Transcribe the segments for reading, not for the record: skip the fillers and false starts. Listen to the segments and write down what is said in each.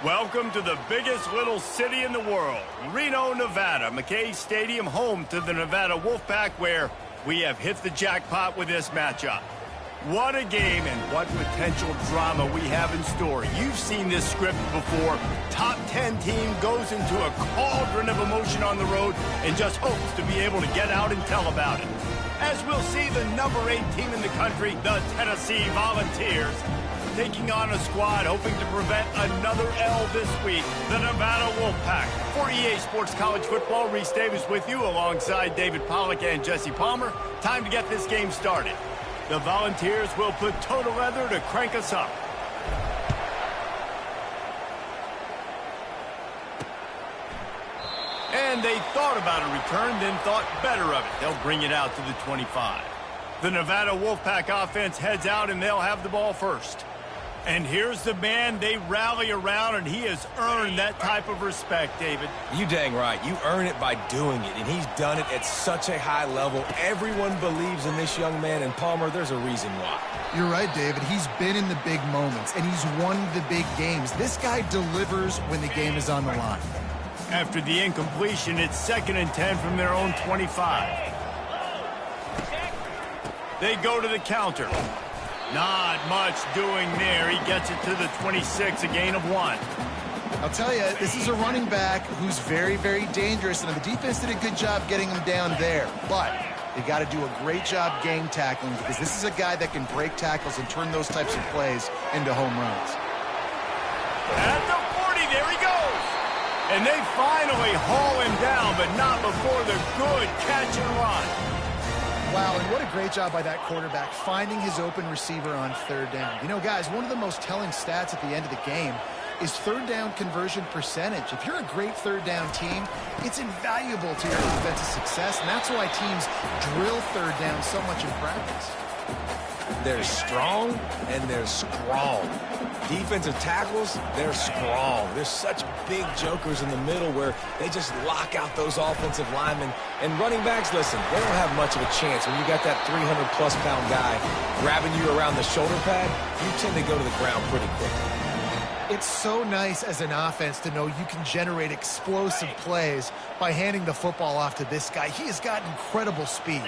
Welcome to the biggest little city in the world, Reno, Nevada. McKay Stadium, home to the Nevada Wolfpack, where we have hit the jackpot with this matchup. What a game and what potential drama we have in store. You've seen this script before. Top 10 team goes into a cauldron of emotion on the road and just hopes to be able to get out and tell about it. As we'll see the number 8 team in the country, the Tennessee Volunteers, taking on a squad hoping to prevent another L this week, the Nevada Wolfpack. For EA Sports College Football, Reese Davis with you alongside David Pollack and Jesse Palmer. Time to get this game started. The Volunteers will put toe to leather to crank us up. And they thought about a return, then thought better of it. They'll bring it out to the 25. The Nevada Wolfpack offense heads out, and they'll have the ball first. And here's the man they rally around, and he has earned that type of respect, David. You dang right. You earn it by doing it, and he's done it at such a high level. Everyone believes in this young man, and Palmer, there's a reason why. You're right, David. He's been in the big moments, and he's won the big games. This guy delivers when the game is on the line. After the incompletion, it's 2nd and 10 from their own 25. They go to the counter. Not much doing there. He gets it to the 26, a gain of 1. I'll tell you, this is a running back who's very, very dangerous, and the defense did a good job getting him down there. But they got to do a great job game tackling, because this is a guy that can break tackles and turn those types of plays into home runs. At the 40, there he goes. And they finally haul him down, but not before the good catch and run. Wow, and what a great job by that quarterback, finding his open receiver on 3rd down. You know, guys, one of the most telling stats at the end of the game is 3rd down conversion percentage. If you're a great 3rd down team, it's invaluable to your offensive success, and that's why teams drill 3rd down so much in practice. They're strong, and they're strong. Defensive tackles, they're strong. There's such big jokers in the middle where they just lock out those offensive linemen. And running backs, listen, they don't have much of a chance. When you got that 300-plus pound guy grabbing you around the shoulder pad, you tend to go to the ground pretty quickly. It's so nice as an offense to know you can generate explosive plays by handing the football off to this guy. He has got incredible speed.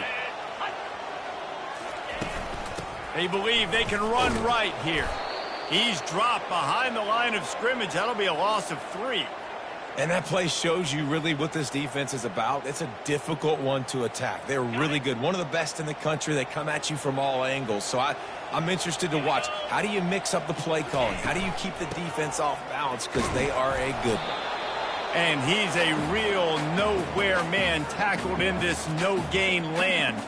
They believe they can run right here. He's dropped behind the line of scrimmage. That'll be a loss of 3. And that play shows you really what this defense is about. It's a difficult one to attack. They're really good. One of the best in the country. They come at you from all angles. So I'm interested to watch. How do you mix up the play calling? How do you keep the defense off balance? Because they are a good one. And he's a real nowhere man tackled in this no-gain land.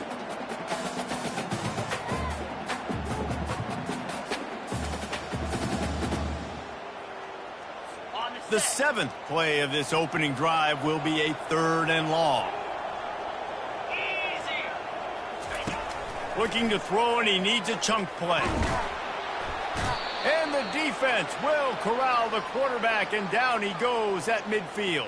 The 7th play of this opening drive will be a 3rd and long. Looking to throw, and he needs a chunk play. And the defense will corral the quarterback, and down he goes at midfield.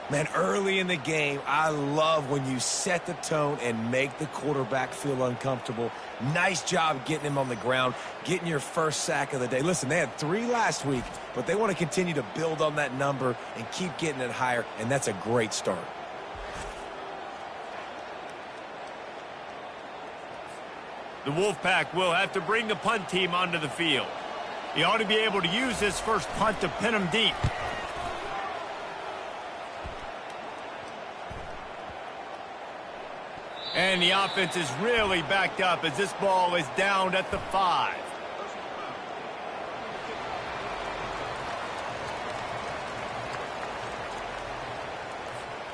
Man, early in the game, I love when you set the tone and make the quarterback feel uncomfortable. Nice job getting him on the ground, getting your first sack of the day. Listen, they had 3 last week, but they want to continue to build on that number and keep getting it higher, and that's a great start. The Wolfpack will have to bring the punt team onto the field. He ought to be able to use this first punt to pin him deep. And the offense is really backed up as this ball is down at the 5.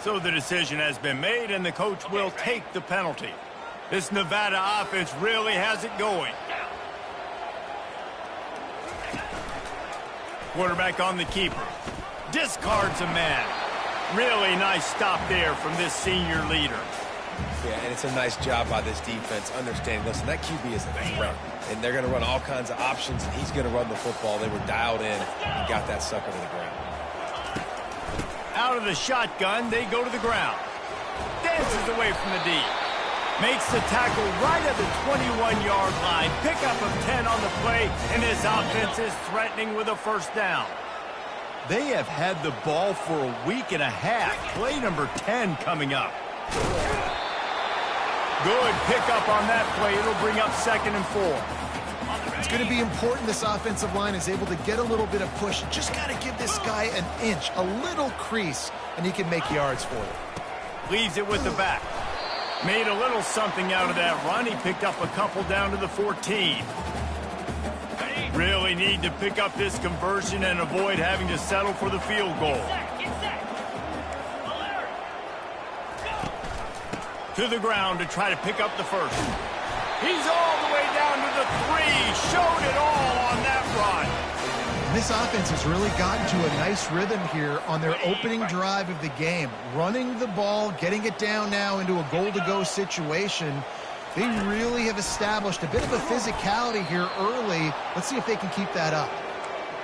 So the decision has been made, and the coach will take the penalty. This Nevada offense really has it going. Quarterback on the keeper. Discards a man. Really nice stop there from this senior leader. Yeah, and it's a nice job by this defense understanding, listen, that QB is a threat, and they're going to run all kinds of options, and he's going to run the football. They were dialed in and got that sucker to the ground. Out of the shotgun, they go to the ground. Dances away from the D. Makes the tackle right at the 21-yard line. Pickup of 10 on the play, and this offense is threatening with a 1st down. They have had the ball for a week and a half. Play number 10 coming up. Good pickup on that play. It'll bring up 2nd and 4. It's going to be important this offensive line is able to get a little bit of push. Just got to give this guy an inch, a little crease, and he can make yards for it. Leaves it with the back. Made a little something out of that run. He picked up a couple down to the 14. Really need to pick up this conversion and avoid having to settle for the field goal. To the ground to try to pick up the first. He's all the way down to the 3. Showed it all on that run. This offense has really gotten to a nice rhythm here on their opening drive of the game. Running the ball, getting it down now into a goal-to-go situation. They really have established a bit of a physicality here early. Let's see if they can keep that up.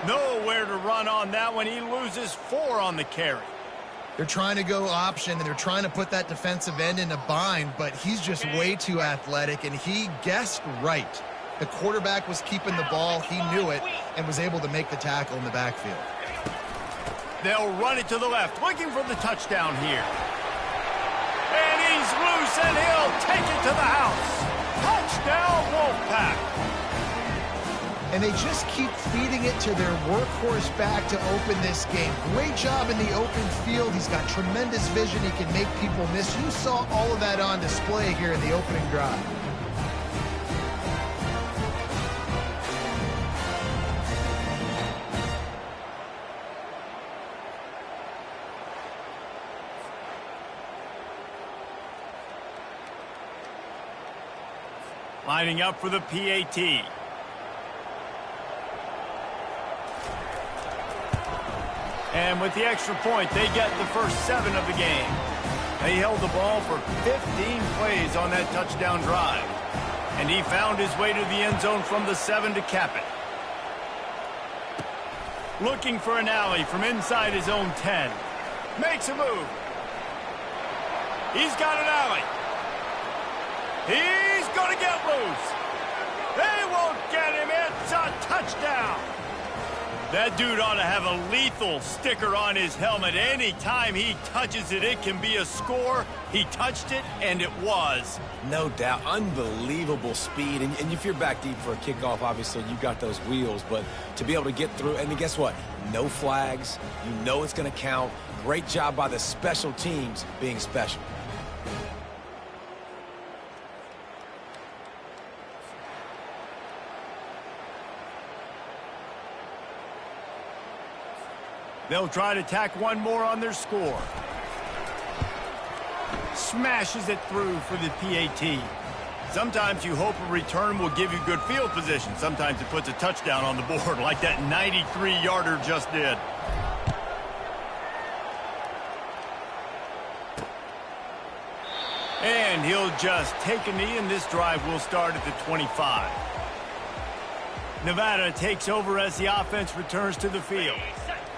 Nowhere to run on that one. He loses 4 on the carry. They're trying to go option, and they're trying to put that defensive end in a bind, but he's just way too athletic, and he guessed right. The quarterback was keeping the ball. He knew it and was able to make the tackle in the backfield. They'll run it to the left, looking for the touchdown here. And he's loose, and he'll take it to the house. Touchdown, Wolfpack. And they just keep feeding it to their workhorse back to open this game. Great job in the open field. He's got tremendous vision. He can make people miss. You saw all of that on display here in the opening drive. Lining up for the PAT. And with the extra point, they get the first 7 of the game. They held the ball for 15 plays on that touchdown drive. And he found his way to the end zone from the 7 to cap it. Looking for an alley from inside his own 10. Makes a move. He's got an alley. He's going to get loose. They won't get him. It's a touchdown. That dude ought to have a lethal sticker on his helmet. Anytime he touches it, it can be a score. He touched it, and it was. No doubt. Unbelievable speed. And if you're back deep for a kickoff, obviously you've got those wheels. But to be able to get through, and then guess what? No flags. You know it's going to count. Great job by the special teams being special. They'll try to tack one more on their score. Smashes it through for the PAT. Sometimes you hope a return will give you good field position. Sometimes it puts a touchdown on the board like that 93-yarder just did. And he'll just take a knee, and this drive will start at the 25. Nevada takes over as the offense returns to the field.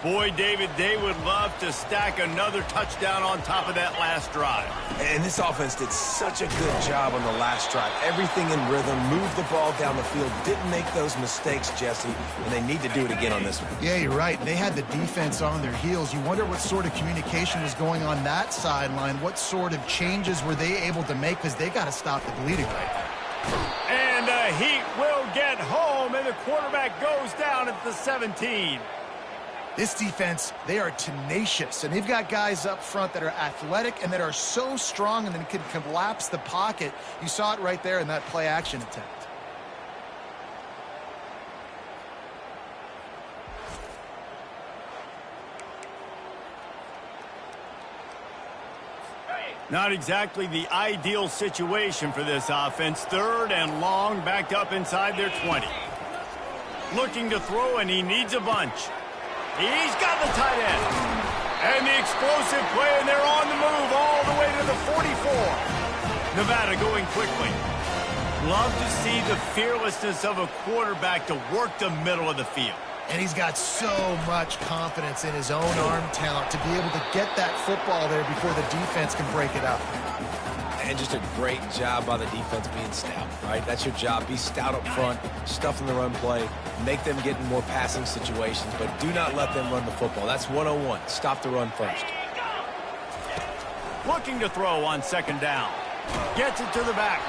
Boy, David, they would love to stack another touchdown on top of that last drive. And this offense did such a good job on the last drive. Everything in rhythm, moved the ball down the field, didn't make those mistakes, Jesse, and they need to do it again on this one. Yeah, you're right. They had the defense on their heels. You wonder what sort of communication was going on that sideline. What sort of changes were they able to make, because they got to stop the bleeding right now. And the Heat will get home, and the quarterback goes down at the 17. This defense, they are tenacious, and they've got guys up front that are athletic and that are so strong and then can collapse the pocket. You saw it right there in that play-action attempt. Not exactly the ideal situation for this offense. 3rd and long, backed up inside their 20. Looking to throw, and he needs a bunch. He's got the tight end. And the explosive play, and they're on the move all the way to the 44. Nevada going quickly. Love to see the fearlessness of a quarterback to work the middle of the field. And he's got so much confidence in his own arm talent to be able to get that football there before the defense can break it up. And just a great job by the defense being stout, right? That's your job. Be stout up front, stuff in the run play, make them get in more passing situations, but do not let them run the football. That's 101. Stop the run first. Looking to throw on second down. Gets it to the back.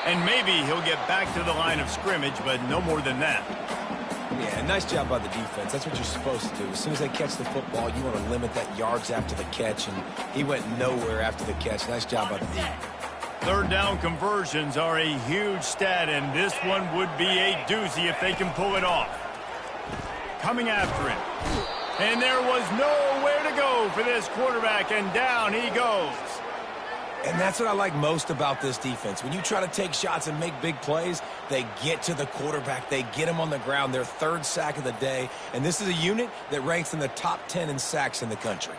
And maybe he'll get back to the line of scrimmage, but no more than that. Yeah, nice job by the defense. That's what you're supposed to do. As soon as they catch the football, you want to limit that yards after the catch, and he went nowhere after the catch. Nice job by the defense. Third down conversions are a huge stat, and this one would be a doozy if they can pull it off. Coming after him. And there was nowhere to go for this quarterback, and down he goes. And that's what I like most about this defense. When you try to take shots and make big plays, they get to the quarterback. They get him on the ground. Their third sack of the day. And this is a unit that ranks in the top 10 in sacks in the country.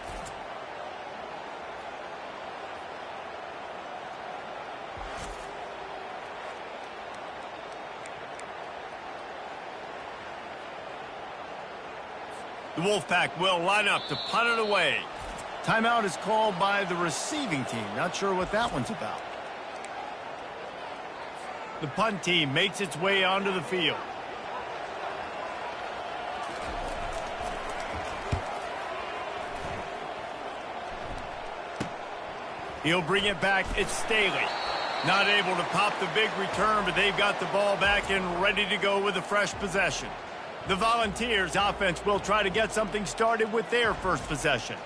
The Wolfpack will line up to punt it away. Timeout is called by the receiving team. Not sure what that one's about. The punt team makes its way onto the field. He'll bring it back. It's Staley. Not able to pop the big return, but they've got the ball back and ready to go with a fresh possession. The Volunteers offense will try to get something started with their first possession.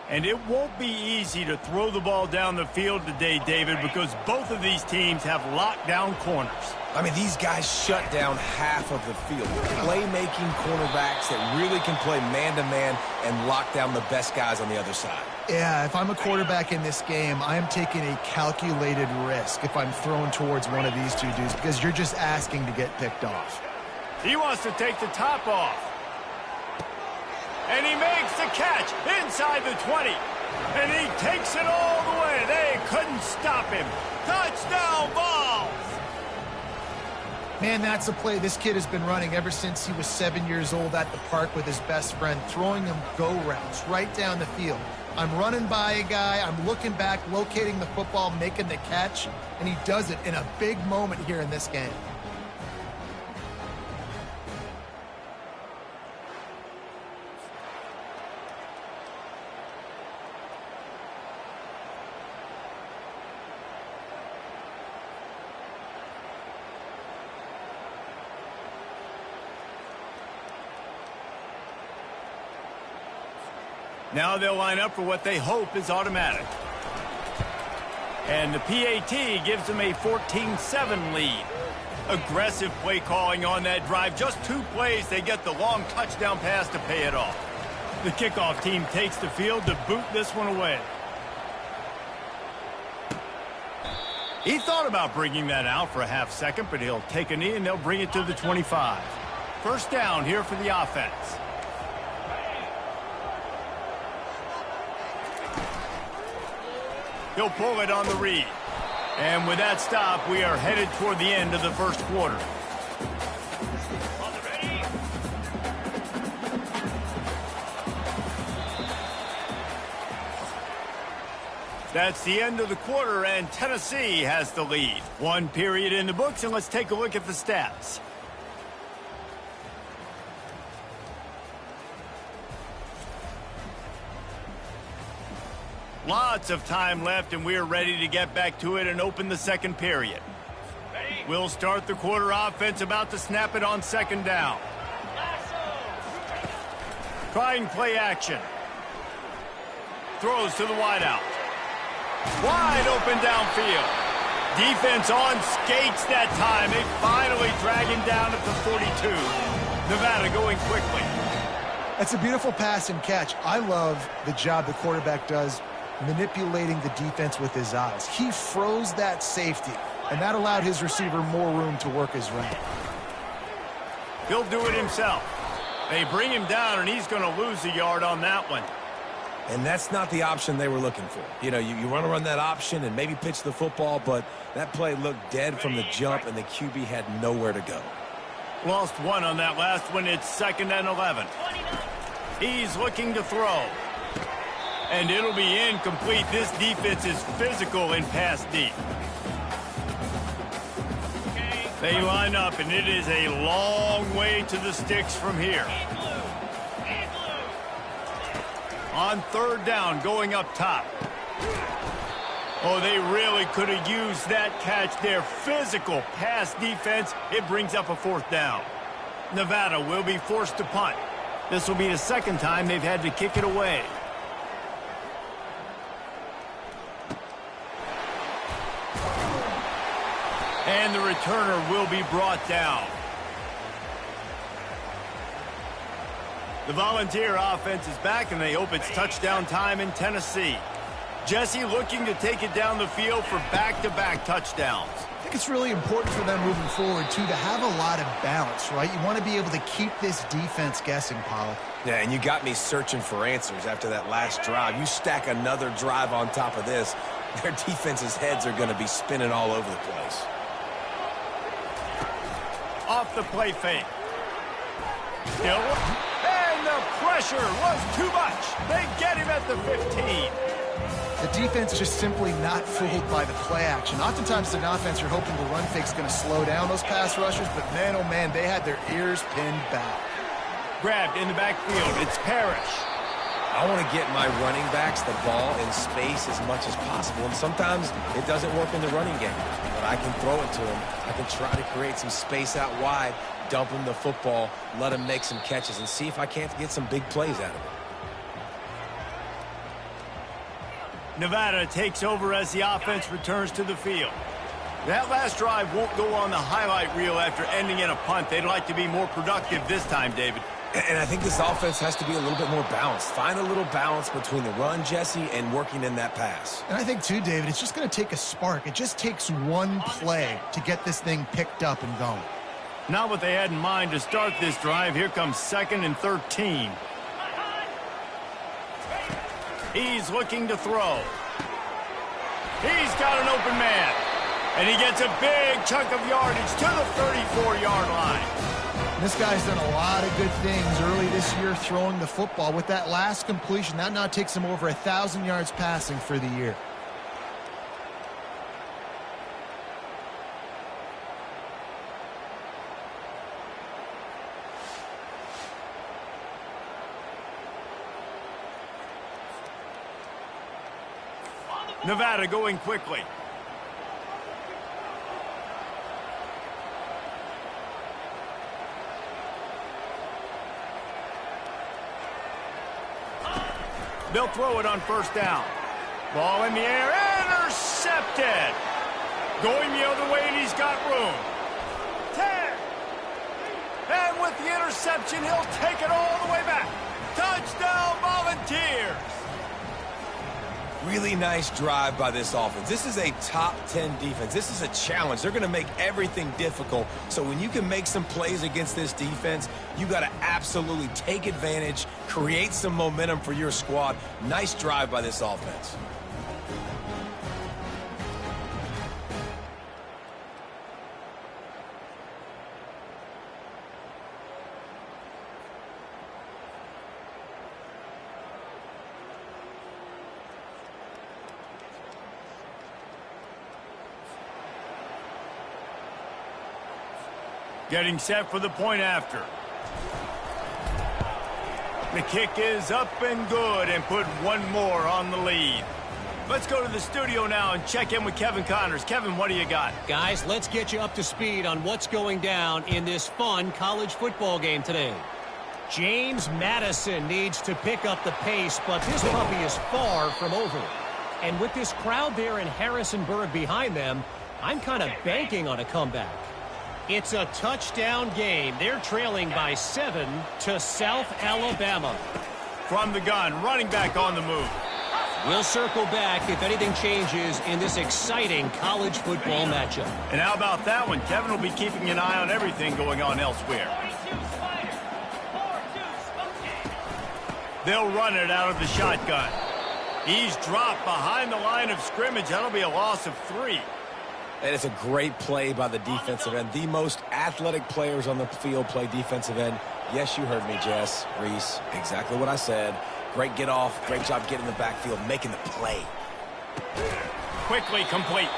And it won't be easy to throw the ball down the field today, David, because both of these teams have lockdown corners. I mean, these guys shut down half of the field. Playmaking cornerbacks that really can play man-to-man and lock down the best guys on the other side. Yeah, if I'm a quarterback in this game, I'm taking a calculated risk if I'm thrown towards one of these two dudes because you're just asking to get picked off. He wants to take the top off. And he makes the catch inside the 20. And he takes it all the way. They couldn't stop him. Touchdown balls. Man, that's a play this kid has been running ever since he was 7 years old at the park with his best friend, throwing him go routes right down the field. I'm running by a guy, I'm looking back, locating the football, making the catch, and he does it in a big moment here in this game. Now they'll line up for what they hope is automatic. And the PAT gives them a 14-7 lead. Aggressive play calling on that drive. Just 2 plays, they get the long touchdown pass to pay it off. The kickoff team takes the field to boot this one away. He thought about bringing that out for a half second, but he'll take a knee and they'll bring it to the 25. First down here for the offense. He'll pull it on the read. And with that stop, we are headed toward the end of the first quarter. That's the end of the quarter, and Tennessee has the lead. 1 period in the books, and let's take a look at the stats. Lots of time left, and we're ready to get back to it and open the second period. We'll start the quarter offense, about to snap it on second down. Trying play action. Throws to the wideout. Wide open downfield. Defense on skates that time. They finally drag him down at the 42. Nevada going quickly. That's a beautiful pass and catch. I love the job the quarterback does manipulating the defense with his eyes. He froze that safety, and that allowed his receiver more room to work his route. He'll do it himself. They bring him down, and he's going to lose a yard on that one. And that's not the option they were looking for. You know, you want to run that option and maybe pitch the football, but that play looked dead from the jump, and the QB had nowhere to go. Lost one on that last one. It's 2nd and 11. He's looking to throw. And it'll be incomplete. This defense is physical in pass deep. They line up, and it is a long way to the sticks from here. On 3rd down, going up top. Oh, they really could have used that catch there. Physical pass defense. It brings up a 4th down. Nevada will be forced to punt. This will be the 2nd time they've had to kick it away. And the returner will be brought down. The Volunteer offense is back, and they hope it's touchdown time in Tennessee. Jesse looking to take it down the field for back-to-back touchdowns. I think it's really important for them moving forward, too, to have a lot of balance, right? You want to be able to keep this defense guessing, Pollock. Yeah, and you got me searching for answers after that last drive. You stack another drive on top of this, their defense's heads are going to be spinning all over the place. Off the play fake. Still, and the pressure was too much. They get him at the 15. The defense is just simply not fooled by the play action. Oftentimes, an offense you're hoping the run fake's going to slow down those pass rushers, but man, oh man, they had their ears pinned back. Grabbed in the backfield. It's Parrish. I want to get my running backs the ball in space as much as possible, and sometimes it doesn't work in the running game, but I can throw it to them. I can try to create some space out wide, dump them the football, let them make some catches, and see if I can't get some big plays out of it. Nevada takes over as the offense returns to the field. That last drive won't go on the highlight reel after ending in a punt. They'd like to be more productive this time, David. And I think this offense has to be a little bit more balanced. Find a little balance between the run, Jesse, and working in that pass. And I think, too, David, it's just going to take a spark. It just takes one play to get this thing picked up and going. Not what they had in mind to start this drive. Here comes 2nd and 13. He's looking to throw. He's got an open man. And he gets a big chunk of yardage to the 34-yard line. This guy's done a lot of good things early this year throwing the football. With that last completion, that now takes him over 1,000 yards passing for the year. Nevada going quickly. They'll throw it on 1st down. Ball in the air, intercepted. Going the other way, and he's got room. 10. And with the interception, he'll take it all the way back. Touchdown, Volunteers. Really nice drive by this offense. This is a top 10 defense. This is a challenge. They're going to make everything difficult. So when you can make some plays against this defense, you got to absolutely take advantage, create some momentum for your squad. Nice drive by this offense. Getting set for the point after. The kick is up and good and put one more on the lead. Let's go to the studio now and check in with Kevin Connors. Kevin, what do you got? Guys, let's get you up to speed on what's going down in this fun college football game today. James Madison needs to pick up the pace, but this puppy is far from over. And with this crowd there in Harrisonburg behind them, I'm kind of banking on a comeback. It's a touchdown game. They're trailing by 7 to South Alabama. From the gun, running back on the move. We'll circle back if anything changes in this exciting college football matchup. And how about that one? Kevin will be keeping an eye on everything going on elsewhere. They'll run it out of the shotgun. He's dropped behind the line of scrimmage. That'll be a loss of 3. And it's a great play by the defensive end. The most athletic players on the field play defensive end. Yes, you heard me, Jess, Reese. Exactly what I said. Great get off. Great job getting in the backfield, making the play. Quickly complete.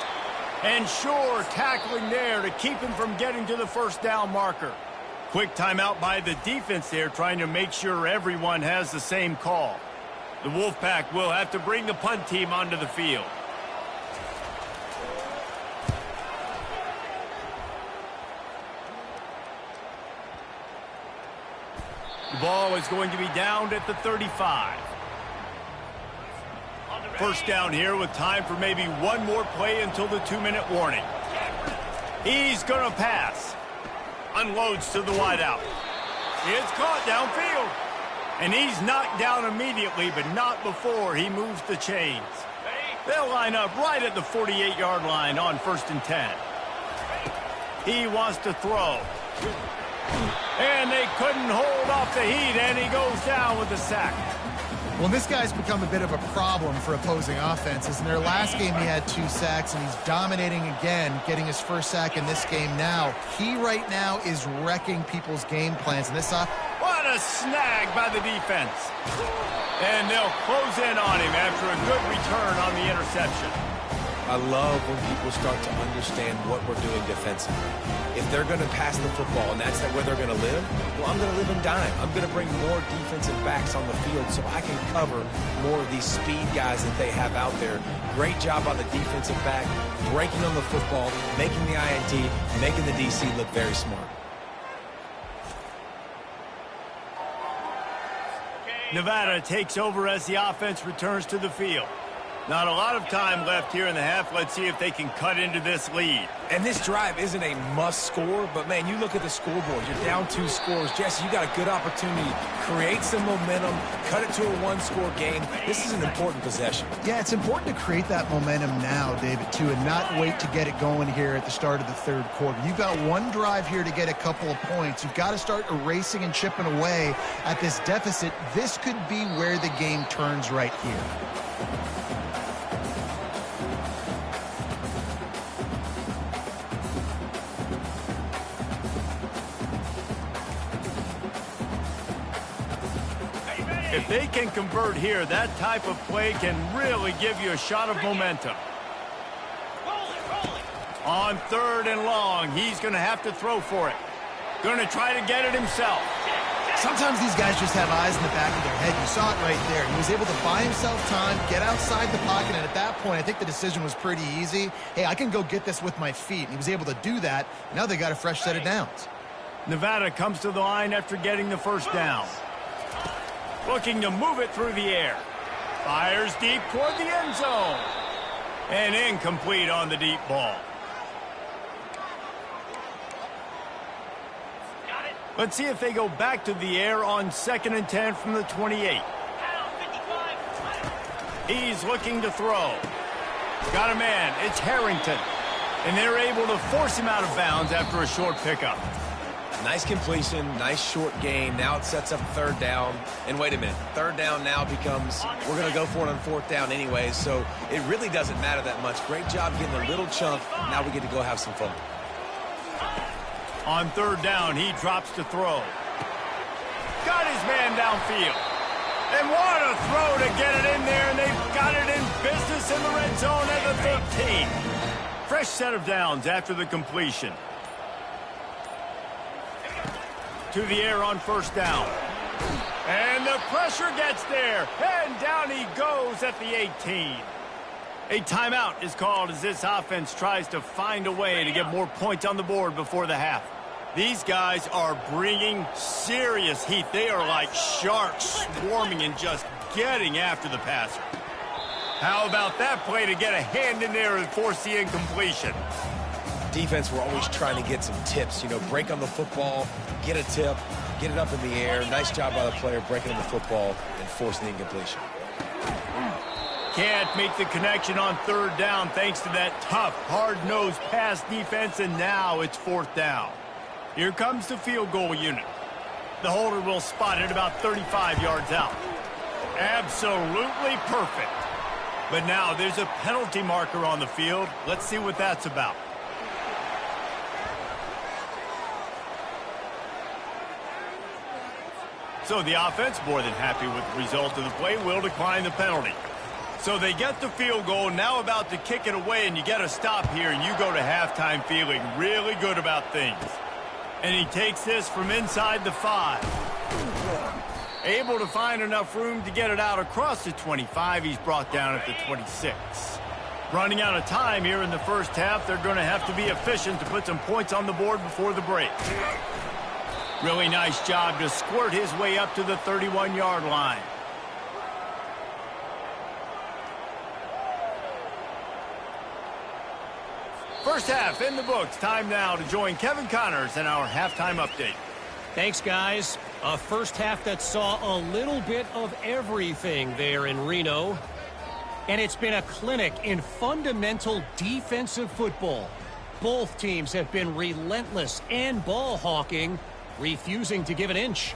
And sure, tackling there to keep him from getting to the first down marker. Quick timeout by the defense there, trying to make sure everyone has the same call. The Wolfpack will have to bring the punt team onto the field. The ball is going to be downed at the 35. First down here with time for maybe one more play until the 2-minute warning. He's going to pass. Unloads to the wideout. It's caught downfield. And he's knocked down immediately, but not before he moves the chains. They'll line up right at the 48-yard line on 1st and 10. He wants to throw. And they couldn't hold off the heat, and he goes down with the sack. Well, this guy's become a bit of a problem for opposing offenses. In their last game, he had 2 sacks, and he's dominating again, getting his first sack in this game now. He right now is wrecking people's game plans. And this What a snag by the defense. And they'll close in on him after a good return on the interception. I love when people start to understand what we're doing defensively. If they're going to pass the football and that's where they're going to live, well, I'm going to live in dime. I'm going to bring more defensive backs on the field so I can cover more of these speed guys that they have out there. Great job on the defensive back, breaking on the football, making the INT, making the DC look very smart. Nevada takes over as the offense returns to the field. Not a lot of time left here in the half. Let's see if they can cut into this lead. And this drive isn't a must score, but man, you look at the scoreboard. You're down 2 scores. Jesse, you got a good opportunity. Create some momentum. Cut it to a 1-score game. This is an important possession. Yeah, it's important to create that momentum now, David, too, and not wait to get it going here at the start of the 3rd quarter. You've got one drive here to get a couple of points. You've got to start erasing and chipping away at this deficit. This could be where the game turns right here. If they can convert here, that type of play can really give you a shot of momentum. On 3rd and long, he's going to have to throw for it. Going to try to get it himself. Sometimes these guys just have eyes in the back of their head. You saw it right there. He was able to buy himself time, get outside the pocket, and at that point, I think the decision was pretty easy. Hey, I can go get this with my feet. And he was able to do that. Now they got a fresh set of downs. Nevada comes to the line after getting the first down. Looking to move it through the air. Fires deep toward the end zone. And incomplete on the deep ball. Let's see if they go back to the air on 2nd and 10 from the 28. He's looking to throw. Got a man. It's Harrington. And they're able to force him out of bounds after a short pickup. Nice completion, nice short gain. Now it sets up 3rd down. And wait a minute, 3rd down now becomes, we're going to go for it on 4th down anyways, so it really doesn't matter that much. Great job getting a little chunk. Now we get to go have some fun. On 3rd down, he drops to throw. Got his man downfield. And what a throw to get it in there, and they've got it in business in the red zone at the 13. Fresh set of downs after the completion. To the air on 1st down. And the pressure gets there. And down he goes at the 18. A timeout is called as this offense tries to find a way to get more points on the board before the half. These guys are bringing serious heat. They are like sharks swarming and just getting after the passer. How about that play to get a hand in there and force the incompletion? Defense, we're always trying to get some tips, you know, break on the football, get a tip, get it up in the air. Nice job by the player breaking on the football and forcing the incompletion. Can't make the connection on 3rd down thanks to that tough, hard-nosed pass defense, and now it's 4th down. Here comes the field goal unit. The holder will spot it about 35 yards out. Absolutely perfect. But now there's a penalty marker on the field. Let's see what that's about. So the offense, more than happy with the result of the play, will decline the penalty. So they get the field goal, now about to kick it away, and you get a stop here, and you go to halftime feeling really good about things. And he takes this from inside the 5. Able to find enough room to get it out across the 25. He's brought down at the 26. Running out of time here in the first half. They're going to have to be efficient to put some points on the board before the break. Really nice job to squirt his way up to the 31-yard line. First half in the books. Time now to join Kevin Connors in our halftime update. Thanks, guys. A first half that saw a little bit of everything there in Reno. And it's been a clinic in fundamental defensive football. Both teams have been relentless and ball hawking, refusing to give an inch.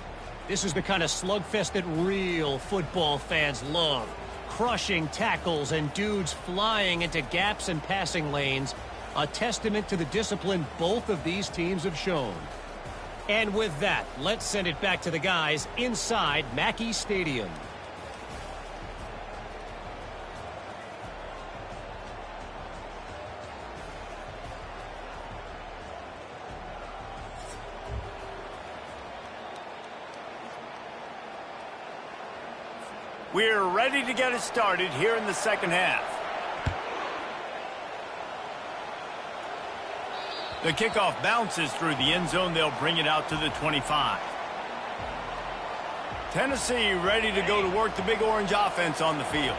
This is the kind of slugfest that real football fans love. Crushing tackles and dudes flying into gaps and passing lanes. A testament to the discipline both of these teams have shown. And with that, let's send it back to the guys inside Mackey Stadium. We're ready to get it started here in the second half. The kickoff bounces through the end zone. They'll bring it out to the 25. Tennessee ready to go to work the Big Orange offense on the field.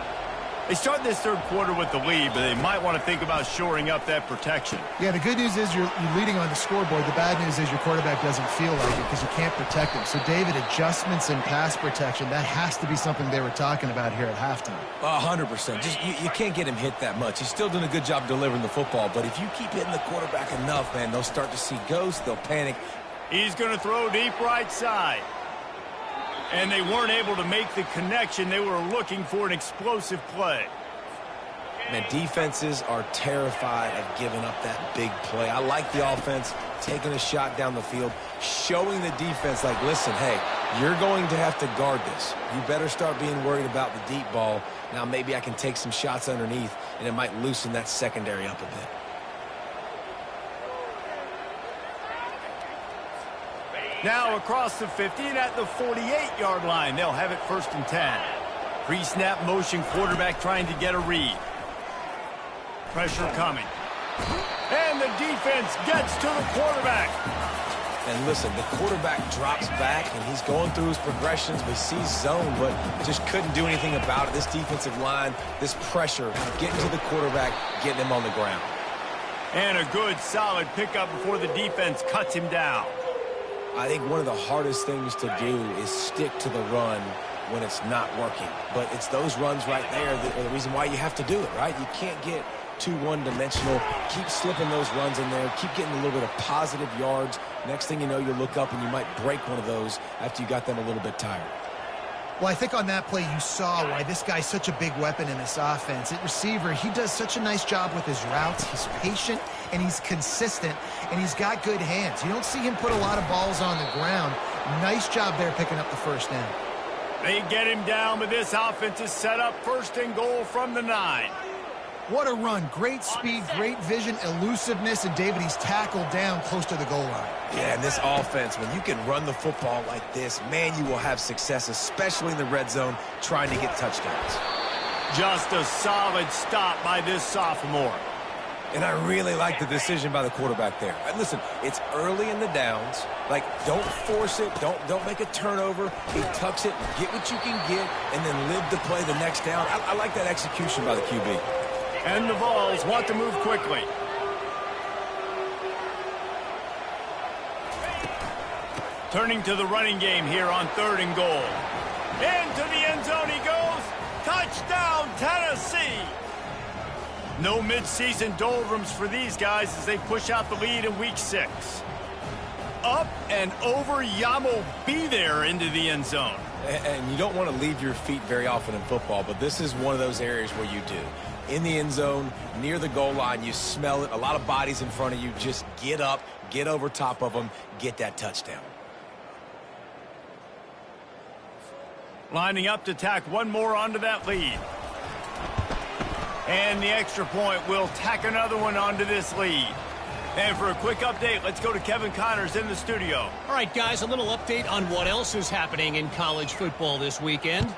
They start this third quarter with the lead, but they might want to think about shoring up that protection. Yeah, the good news is you're leading on the scoreboard. The bad news is your quarterback doesn't feel like it because you can't protect him. So, David, adjustments in pass protection, that has to be something they were talking about here at halftime. 100%. Just you can't get him hit that much. He's still doing a good job delivering the football, but if you keep hitting the quarterback enough, man, they'll start to see ghosts, they'll panic. He's going to throw deep right side. And they weren't able to make the connection. They were looking for an explosive play. Man, defenses are terrified of giving up that big play. I like the offense taking a shot down the field, showing the defense like, listen, hey, you're going to have to guard this. You better start being worried about the deep ball. Now maybe I can take some shots underneath, and it might loosen that secondary up a bit. Now across the 50 and at the 48-yard line. They'll have it 1st and 10. Pre-snap motion quarterback trying to get a read. Pressure coming. And the defense gets to the quarterback. And listen, the quarterback drops back, and he's going through his progressions. We see zone, but just couldn't do anything about it. This defensive line, this pressure, getting to the quarterback, getting him on the ground. And a good, solid pickup before the defense cuts him down. I think one of the hardest things to do is stick to the run when it's not working. But it's those runs right there that are the reason why you have to do it, right? You can't get too one-dimensional. Keep slipping those runs in there. Keep getting a little bit of positive yards. Next thing you know, you look up and you might break one of those after you got them a little bit tired. Well, I think on that play you saw why this guy's such a big weapon in this offense. At receiver, he does such a nice job with his routes. He's patient, and he's consistent, and he's got good hands. You don't see him put a lot of balls on the ground. Nice job there picking up the first down. They get him down, but this offense is set up 1st and goal from the 9. What a run. Great speed, great vision, elusiveness, and David, he's tackled down close to the goal line. Yeah, and this offense, when you can run the football like this, man, you will have success, especially in the red zone, trying to get touchdowns. Just a solid stop by this sophomore. And I really like the decision by the quarterback there. And listen, it's early in the downs. Like, don't force it. Don't make a turnover. He tucks it, get what you can get, and then live to play the next down. I like that execution by the QB. And the Vols want to move quickly. Turning to the running game here on 3rd and goal. Into the end zone he goes. Touchdown, Tennessee. No midseason doldrums for these guys as they push out the lead in week 6. Up and over, Yamo be there into the end zone. And you don't want to leave your feet very often in football, but this is one of those areas where you do. In the end zone, near the goal line, you smell it. A lot of bodies in front of you. Just get up, get over top of them, get that touchdown. Lining up to tack one more onto that lead. And the extra point will tack another one onto this lead. And for a quick update, let's go to Kevin Connors in the studio. All right, guys, a little update on what else is happening in college football this weekend.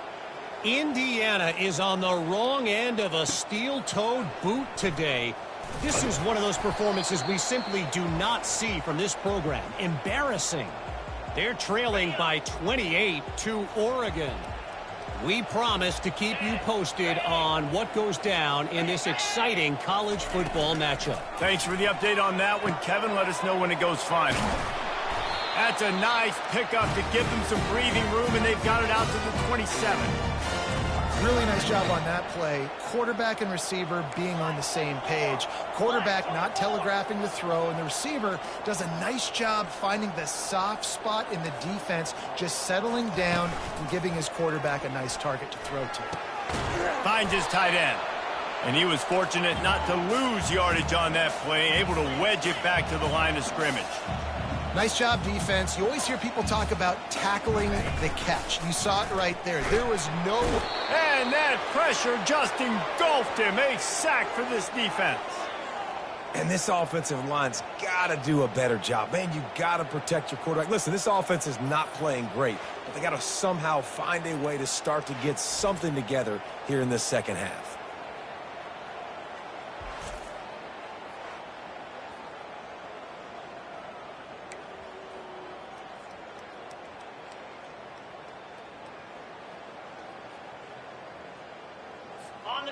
Indiana is on the wrong end of a steel-toed boot today. This is one of those performances we simply do not see from this program. Embarrassing. They're trailing by 28 to Oregon. We promise to keep you posted on what goes down in this exciting college football matchup. Thanks for the update on that one, Kevin. Let us know when it goes final. That's a nice pickup to give them some breathing room, and they've got it out to the 27. Really nice job on that play. Quarterback and receiver being on the same page. Quarterback not telegraphing the throw, and the receiver does a nice job finding the soft spot in the defense, just settling down and giving his quarterback a nice target to throw to. Finds his tight end. And he was fortunate not to lose yardage on that play, able to wedge it back to the line of scrimmage. Nice job, defense. You always hear people talk about tackling the catch. You saw it right there. There was no... And that pressure just engulfed him. A sack for this defense. And this offensive line's got to do a better job. Man, you got to protect your quarterback. Listen, this offense is not playing great, but they got to somehow find a way to start to get something together here in this second half.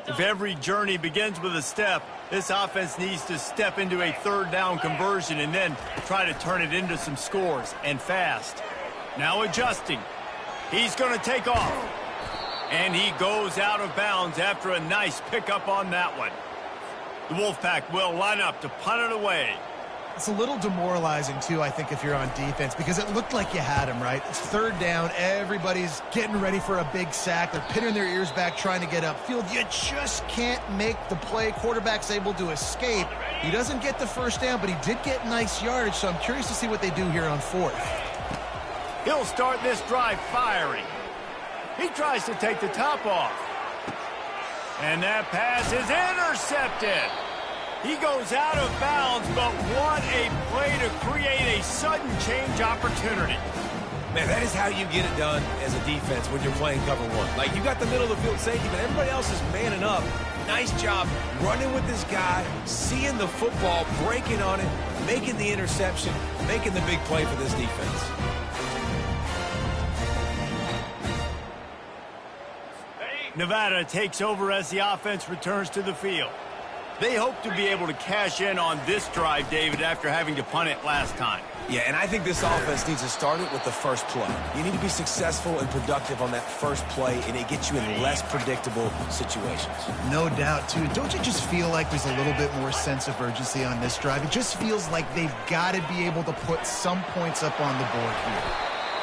If every journey begins with a step, this offense needs to step into a third down conversion and then try to turn it into some scores, and fast. Now adjusting. He's going to take off. And he goes out of bounds after a nice pickup on that one. The Wolfpack will line up to punt it away. It's a little demoralizing, too, I think, if you're on defense, because it looked like you had him, right? It's third down. Everybody's getting ready for a big sack. They're pinning their ears back, trying to get upfield. You just can't make the play. Quarterback's able to escape. He doesn't get the first down, but he did get nice yardage, so I'm curious to see what they do here on fourth. He'll start this drive firing. He tries to take the top off. And that pass is intercepted. He goes out of bounds, but what a play to create a sudden change opportunity. Man, that is how you get it done as a defense when you're playing cover one. Like, you got the middle of the field safety, but everybody else is manning up. Nice job running with this guy, seeing the football, breaking on it, making the interception, making the big play for this defense. Nevada takes over as the offense returns to the field. They hope to be able to cash in on this drive, David, after having to punt it last time. Yeah, and I think this offense needs to start it with the first play. You need to be successful and productive on that first play, and it gets you in less predictable situations. No doubt, too. Don't you just feel like there's a little bit more sense of urgency on this drive? It just feels like they've got to be able to put some points up on the board here.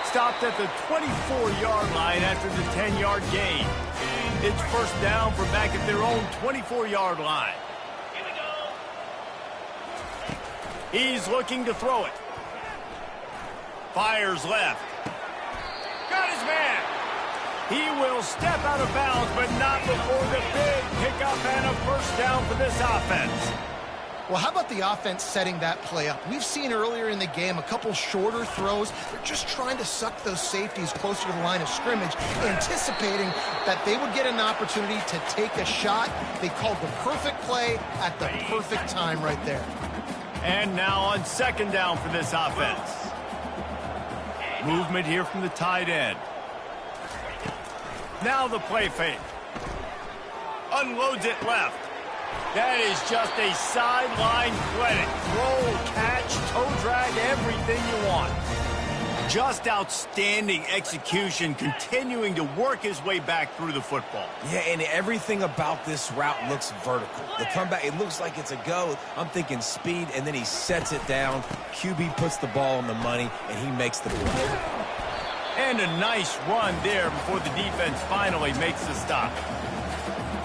Stopped at the 24-yard line after the 10-yard gain. It's first down from back at their own 24-yard line. He's looking to throw it. Fires left. Got his man. He will step out of bounds, but not before the big pickup and a first down for this offense. Well, how about the offense setting that play up? We've seen earlier in the game a couple shorter throws. They're just trying to suck those safeties closer to the line of scrimmage, anticipating that they would get an opportunity to take a shot. They called the perfect play at the perfect time right there. And now on second down for this offense. Movement here from the tight end. Now the play fake. Unloads it left. That is just a sideline clinic. Roll, catch, toe drag, everything you want. Just outstanding execution, continuing to work his way back through the football. Yeah, and everything about this route looks vertical. The comeback, it looks like it's a go. I'm thinking speed, and then he sets it down. QB puts the ball on the money, and he makes the play. And a nice run there before the defense finally makes the stop.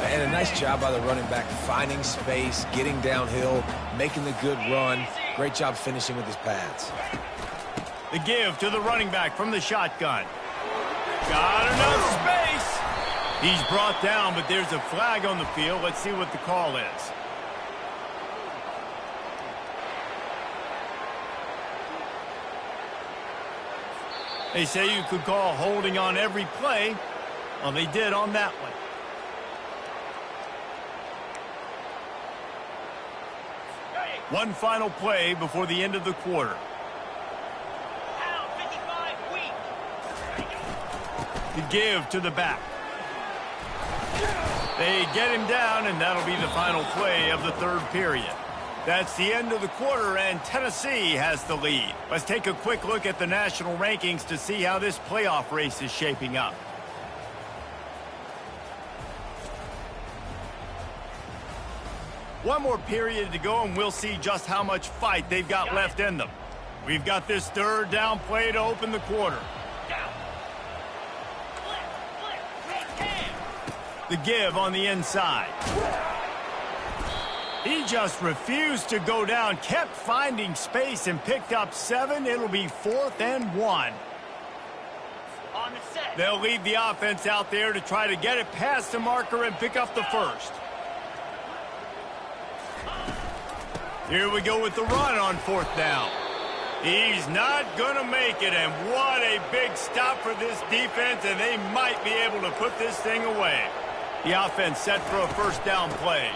And a nice job by the running back, finding space, getting downhill, making the good run. Great job finishing with his pads. The give to the running back from the shotgun. Got enough space. He's brought down, but there's a flag on the field. Let's see what the call is. They say you could call holding on every play. Well, they did on that one. One final play before the end of the quarter. The give to the back. They get him down, and that'll be the final play of the third period. That's the end of the quarter, and Tennessee has the lead. Let's take a quick look at the national rankings to see how this playoff race is shaping up. One more period to go, and we'll see just how much fight they've got left in them. We've got this third down play to open the quarter. The give on the inside. He just refused to go down, kept finding space, and picked up 7. It'll be 4th and 1. They'll lead the offense out there to try to get it past the marker and pick up the first. Here we go with the run on 4th down. He's not going to make it, and what a big stop for this defense, and they might be able to put this thing away. The offense set for a first down play.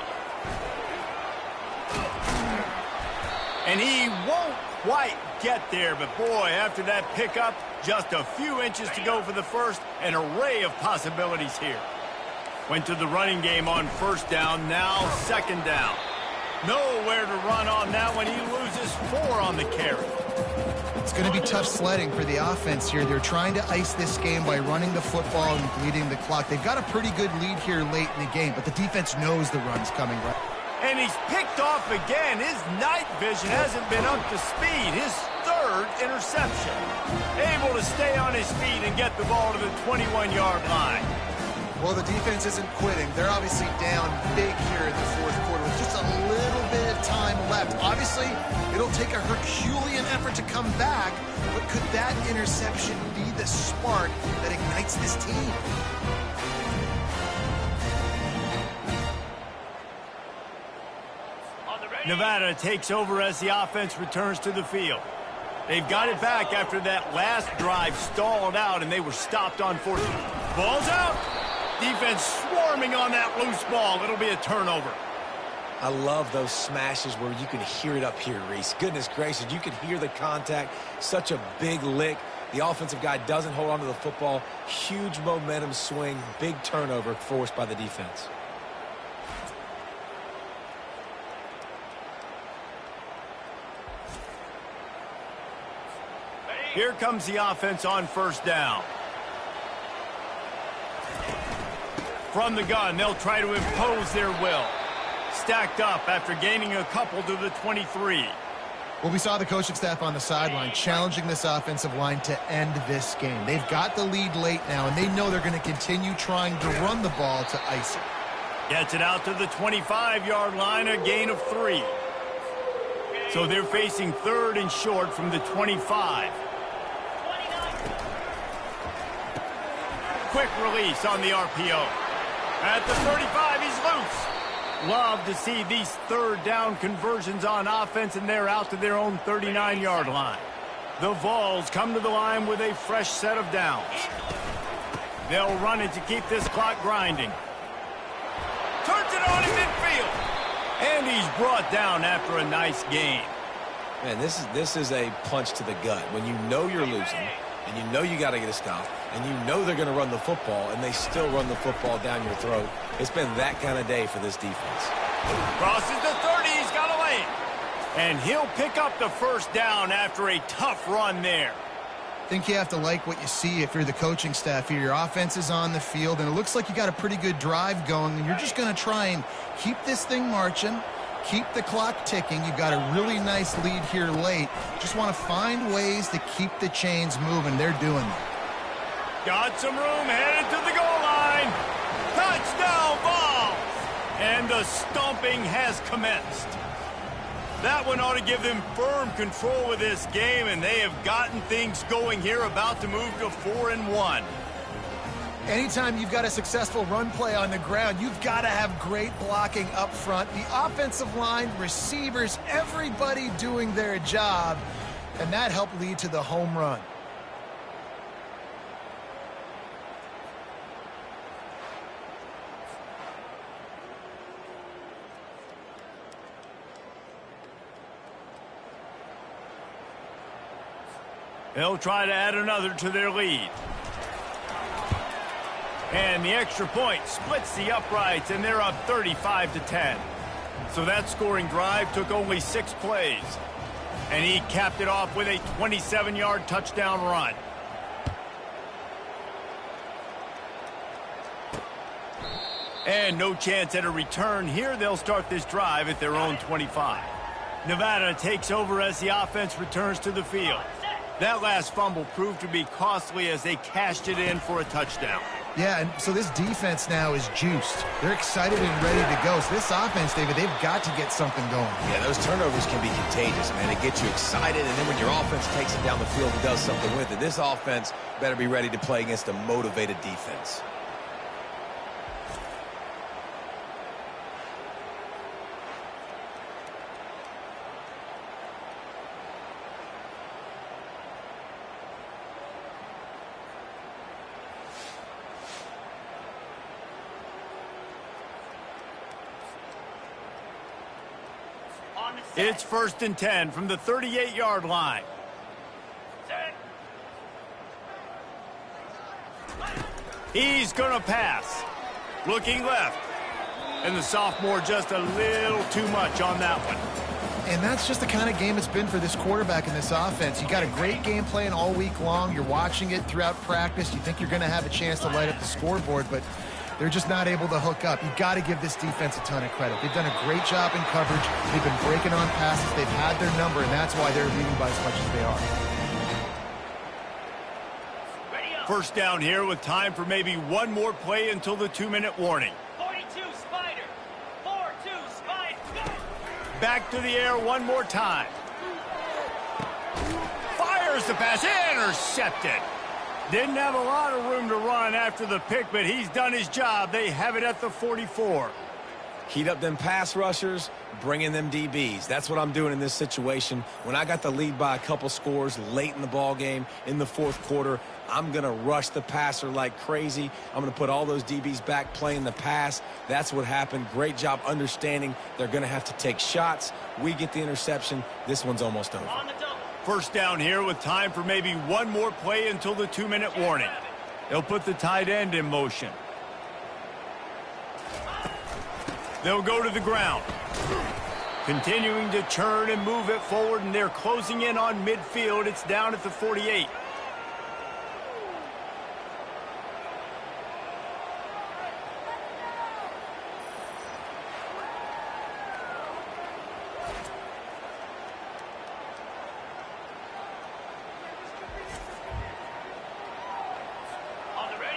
And he won't quite get there, but boy, after that pickup, just a few inches to go for the first, an array of possibilities here. Went to the running game on first down, now 2nd down. Nowhere to run on that one. He loses 4 on the carry. It's going to be tough sledding for the offense here. They're trying to ice this game by running the football and bleeding the clock. They've got a pretty good lead here late in the game, but the defense knows the run's coming. Right? And he's picked off again. His night vision hasn't been up to speed. His 3rd interception. Able to stay on his feet and get the ball to the 21-yard line. Well, the defense isn't quitting. They're obviously down big here in the 4th quarter with just a little bit of time left. Obviously, it'll take a Herculean effort to come back, but could that interception be the spark that ignites this team? Nevada takes over as the offense returns to the field. They've got it back after that last drive stalled out, and they were stopped on 4th. Ball's out. Defense swarming on that loose ball. It'll be a turnover. I love those smashes where you can hear it up here, Reese. Goodness gracious, you can hear the contact. Such a big lick. The offensive guy doesn't hold on to the football. Huge momentum swing. Big turnover forced by the defense. Here comes the offense on first down. From the gun, they'll try to impose their will. Stacked up after gaining a couple to the 23. Well, we saw the coaching staff on the sideline challenging this offensive line to end this game. They've got the lead late now, and they know they're going to continue trying to run the ball to ice it. Gets it out to the 25-yard line, a gain of 3. So they're facing 3rd and short from the 25. Quick release on the RPO. At the 35, he's loose. Love to see these 3rd down conversions on offense, and they're out to their own 39-yard line. The Vols come to the line with a fresh set of downs. They'll run it to keep this clock grinding. Turns it on in midfield. And he's brought down after a nice gain. Man, this is a punch to the gut. When you know you're losing, and you know you got to get a stop, and you know they're going to run the football, and they still run the football down your throat. It's been that kind of day for this defense. Crosses the 30, he's got a lane. And he'll pick up the first down after a tough run there. I think you have to like what you see if you're the coaching staff here. Your offense is on the field, and it looks like you got a pretty good drive going, and you're just going to try and keep this thing marching, keep the clock ticking. You've got a really nice lead here late. Just want to find ways to keep the chains moving. They're doing that. Got some room, headed to the goal line. Touchdown, Vols! And the stomping has commenced. That one ought to give them firm control of this game, and they have gotten things going here, about to move to 4-1. Anytime you've got a successful run play on the ground, you've got to have great blocking up front. The offensive line, receivers, everybody doing their job, and that helped lead to the home run. They'll try to add another to their lead. And the extra point splits the uprights, and they're up 35-10. So that scoring drive took only 6 plays. And he capped it off with a 27-yard touchdown run. And no chance at a return here. They'll start this drive at their own 25. Nevada takes over as the offense returns to the field. That last fumble proved to be costly as they cashed it in for a touchdown. Yeah, and so this defense now is juiced. They're excited and ready to go. So this offense, David, they've got to get something going. Yeah, those turnovers can be contagious, man. They get you excited, and then when your offense takes it down the field and does something with it, this offense better be ready to play against a motivated defense. It's 1st and 10 from the 38-yard line. He's going to pass. Looking left. And the sophomore just a little too much on that one. And that's just the kind of game it's been for this quarterback in this offense. You got a great game plan all week long. You're watching it throughout practice. You think you're going to have a chance to light up the scoreboard, but they're just not able to hook up. You've got to give this defense a ton of credit. They've done a great job in coverage. They've been breaking on passes. They've had their number, and that's why they're leading by as much as they are. First down here with time for maybe one more play until the 2-minute warning. 42 Spider. 4-2 Spider. Back to the air one more time. Fires the pass. Intercepted. Didn't have a lot of room to run after the pick, but he's done his job. They have it at the 44. Heat up them pass rushers, bring in them DBs. That's what I'm doing in this situation. When I got the lead by a couple scores late in the ball game, in the 4th quarter, I'm going to rush the passer like crazy. I'm going to put all those DBs back playing the pass. That's what happened. Great job understanding they're going to have to take shots. We get the interception. This one's almost over. First down here with time for maybe one more play until the 2-minute warning. They'll put the tight end in motion. They'll go to the ground. Continuing to churn and move it forward, and they're closing in on midfield. It's down at the 48.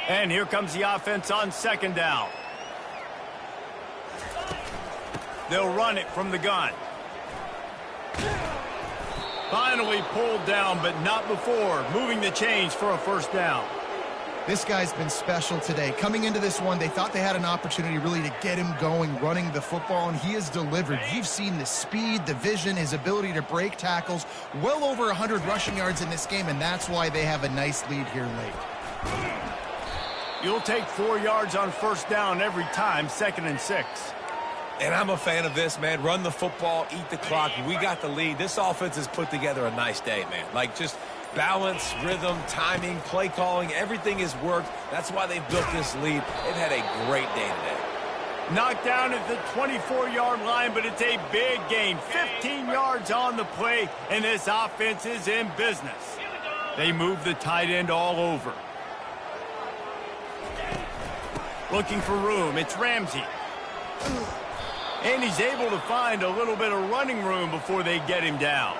And here comes the offense on 2nd down. They'll run it from the gun. Finally pulled down, but not before. Moving the chains for a 1st down. This guy's been special today. Coming into this one, they thought they had an opportunity really to get him going, running the football, and he has delivered. You've seen the speed, the vision, his ability to break tackles. Well over 100 rushing yards in this game, and that's why they have a nice lead here late. You'll take 4 yards on 1st down every time, 2nd and 6. And I'm a fan of this, man. Run the football, eat the clock. We got the lead. This offense has put together a nice day, man. Like, just balance, rhythm, timing, play calling, everything has worked. That's why they've built this lead. They've had a great day today. Knocked down at the 24-yard line, but it's a big gain. 15 yards on the play, and this offense is in business. They move the tight end all over. Looking for room. It's Ramsey. And he's able to find a little bit of running room before they get him down.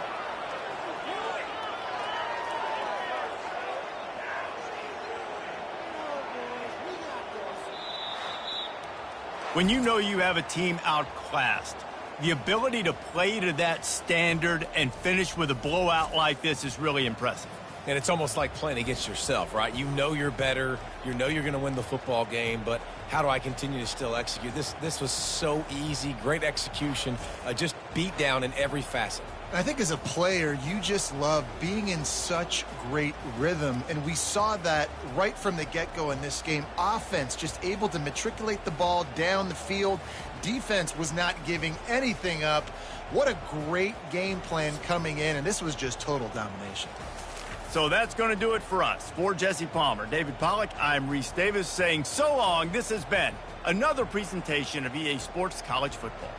When you know you have a team outclassed, the ability to play to that standard and finish with a blowout like this is really impressive. And it's almost like playing against yourself, right? You know you're better. You know you're going to win the football game, but how do I continue to still execute? This was so easy, great execution, just beat down in every facet. I think as a player, you just love being in such great rhythm, and we saw that right from the get-go in this game. Offense just able to matriculate the ball down the field. Defense was not giving anything up. What a great game plan coming in, and this was just total domination. So that's going to do it for us. For Jesse Palmer, David Pollack, I'm Reese Davis saying so long. This has been another presentation of EA Sports College Football.